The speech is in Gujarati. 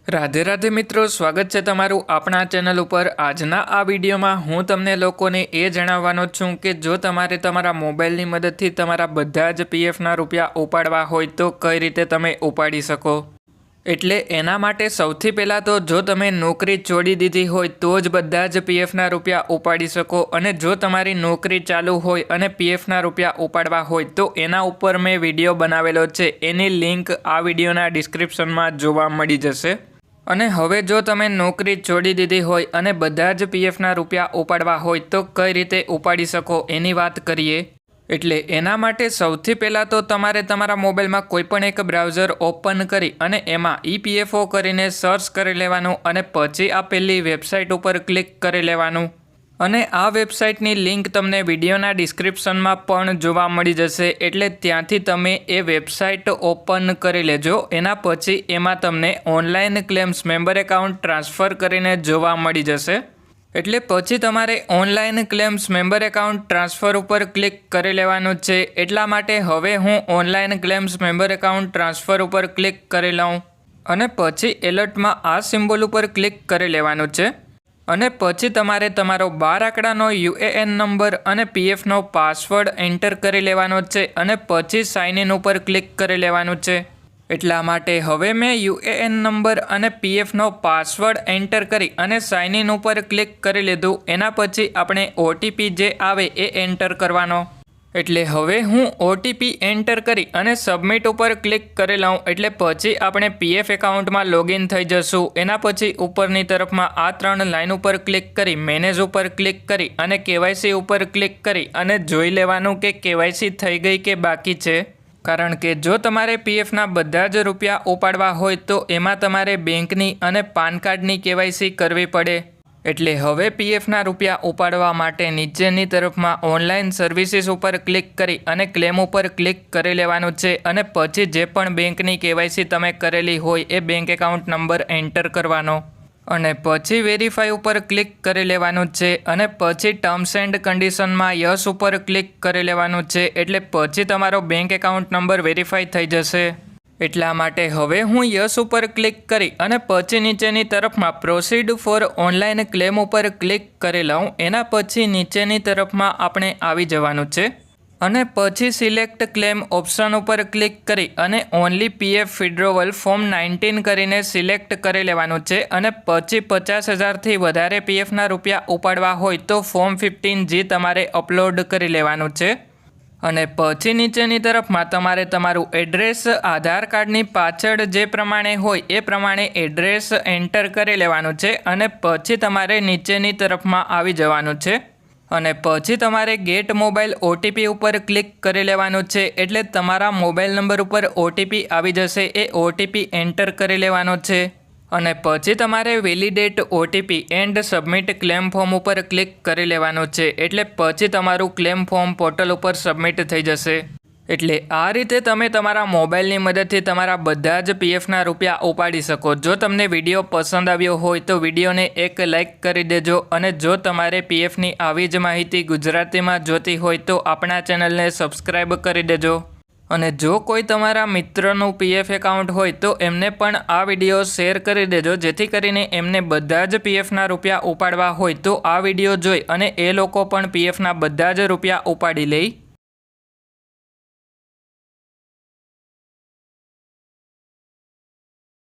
રાધે રાધે મિત્રો, સ્વાગત છે તમારું આપણા ચેનલ ઉપર। આજના આ વિડીયોમાં હું તમને લોકોને એ જણાવવાનો છું કે જો તમારે તમારા મોબાઈલની મદદથી તમારા બધા જ પીએફના રૂપિયા ઉપાડવા હોય તો કઈ રીતે તમે ઉપાડી શકો। એટલે એના માટે સૌથી પહેલાં તો જો તમે નોકરી છોડી દીધી હોય તો જ બધા જ પીએફના રૂપિયા ઉપાડી શકો, અને જો તમારી નોકરી ચાલુ હોય અને પીએફના રૂપિયા ઉપાડવા હોય તો એના ઉપર મેં વિડીયો બનાવેલો છે, એની લિંક આ વિડીયોના ડિસ્ક્રિપ્શનમાં જોવા મળી જશે। અને હવે જો તમે નોકરી છોડી દીધી હોય અને બધા જ પીએફના રૂપિયા ઉપાડવા હોય તો કઈ રીતે ઉપાડી શકો એની વાત કરીએ। એટલે એના માટે સૌથી પહેલાં તો તમારે તમારા મોબાઈલમાં કોઈપણ એક બ્રાઉઝર ઓપન કરી અને એમાં ઈપીએફઓ કરીને સર્ચ કરી લેવાનું, અને પછી આપેલી વેબસાઇટ ઉપર ક્લિક કરી લેવાનું। અને આ વેબસાઇટની લિંક તમને વિડીયોના ડિસ્ક્રિપ્શનમાં પણ જોવા મળી જશે, એટલે ત્યાંથી તમે એ વેબસાઇટ ઓપન કરી લેજો। એના પછી એમાં તમને online claims member account transfer કરીને જોવા મળી જશે। એટલે પછી તમારે online claims member account transfer ઉપર ક્લિક કરી લેવાનું છે। એટલા માટે હવે હું online claims member account transfer ઉપર ક્લિક કરી લઉં, અને પછી એલર્ટમાં આ સિમ્બોલ ઉપર ક્લિક કરી લેવાનું છે। અને પછી તમારે તમારો 12 આંકડાનો યુએએન નંબર અને પીએફનો પાસવર્ડ એન્ટર કરી લેવાનો છે, અને પછી સાઇન ઇન ઉપર ક્લિક કરી લેવાનું છે। એટલા માટે હવે મેં યુએએન નંબર અને પીએફનો પાસવર્ડ એન્ટર કરી અને સાઇન ઇન ઉપર ક્લિક કરી લીધું। એના પછી આપણે ઓટીપી જે આવે એ એન્ટર કરવાનો। એટલે હવે હું ઓટીપી એન્ટર કરી અને સબમિટ ઉપર ક્લિક કરી લઉં, એટલે પછી આપણે પીએફ એકાઉન્ટમાં લોગિન થઈ જશું। એના પછી ઉપરની તરફમાં આ 3 લાઇન ઉપર ક્લિક કરી મેનેજ ઉપર ક્લિક કરી અને કેવાયસી ઉપર ક્લિક કરી અને જોઈ લેવાનું કે કેવાયસી થઈ ગઈ કે બાકી છે। કારણ કે જો તમારે પીએફના બધા જ રૂપિયા ઉપાડવા હોય તો એમાં તમારે બેંકની અને પાન કાર્ડની કેવાયસી કરવી પડે। એટલે હવે પીએફના રૂપિયા ઉપાડવા માટે નીચેની તરફમાં ઓનલાઈન સર્વિસીસ ઉપર ક્લિક કરી અને ક્લેમ ઉપર ક્લિક કરી લેવાનું છે, અને પછી જે પણ બેંકની કેવાયસી તમે કરેલી હોય એ બેંક એકાઉન્ટ નંબર એન્ટર કરવાનો, અને પછી વેરીફાઈ ઉપર ક્લિક કરી લેવાનું છે, અને પછી ટર્મ્સ એન્ડ કન્ડિશનમાં યસ ઉપર ક્લિક કરી લેવાનું છે। એટલે પછી તમારો બેંક એકાઉન્ટ નંબર વેરીફાઈ થઈ જશે। એટલા માટે હવે હું યસ ઉપર ક્લિક કરી અને પછી નીચેની તરફમાં પ્રોસીડ ફોર ઓનલાઈન ક્લેમ ઉપર ક્લિક કરી લઉં। એના પછી નીચેની તરફમાં આપણે આવી જવાનું છે, અને પછી સિલેક્ટ ક્લેમ ઓપ્શન ઉપર ક્લિક કરી અને ઓનલી પીએફ વિડ્રોવલ ફોર્મ 19 કરીને સિલેક્ટ કરી લેવાનું છે, અને પછી 50,000થી વધારે પીએફના રૂપિયા ઉપાડવા હોય તો ફોર્મ 15G તમારે અપલોડ કરી લેવાનું છે। અને પછી નીચેની તરફમાં તમારે તમારું એડ્રેસ આધાર કાર્ડની પાછળ જે પ્રમાણે હોય એ પ્રમાણે એડ્રેસ એન્ટર કરી લેવાનું છે, અને પછી તમારે નીચેની તરફમાં આવી જવાનું છે, અને પછી તમારે ગેટ મોબાઈલ ઓટીપી ઉપર ક્લિક કરી લેવાનું છે। એટલે તમારા મોબાઈલ નંબર ઉપર ઓટીપી આવી જશે, એ ઓટીપી એન્ટર કરી લેવાનો છે, અને પછી તમારે validate OTP and submit claim form ઉપર ક્લિક કરી લેવાનું છે। એટલે પછી તમારું ક્લેમ ફોર્મ પોર્ટલ ઉપર સબમિટ થઈ જશે। એટલે આ રીતે તમે તમારા મોબાઈલની મદદથી તમારા બધા જ પીએફના રૂપિયા ઉપાડી શકો। જો તમને વિડીયો પસંદ આવ્યો હોય તો વિડીયોને એક લાઇક કરી દેજો, અને જો તમારે પીએફની આવી જ માહિતી ગુજરાતીમાં જોતી હોય તો આપણા ચેનલને સબસ્ક્રાઈબ કરી દેજો। અને જો કોઈ તમારા મિત્રનું પીએફ એકાઉન્ટ હોય તો એમને પણ આ વિડીયો શેર કરી દેજો, જેથી કરીને એમને બધા જ પીએફના રૂપિયા ઉપાડવા હોય તો આ વિડીયો જોઈ અને એ લોકો પણ પીએફના બધા જ રૂપિયા ઉપાડી લે।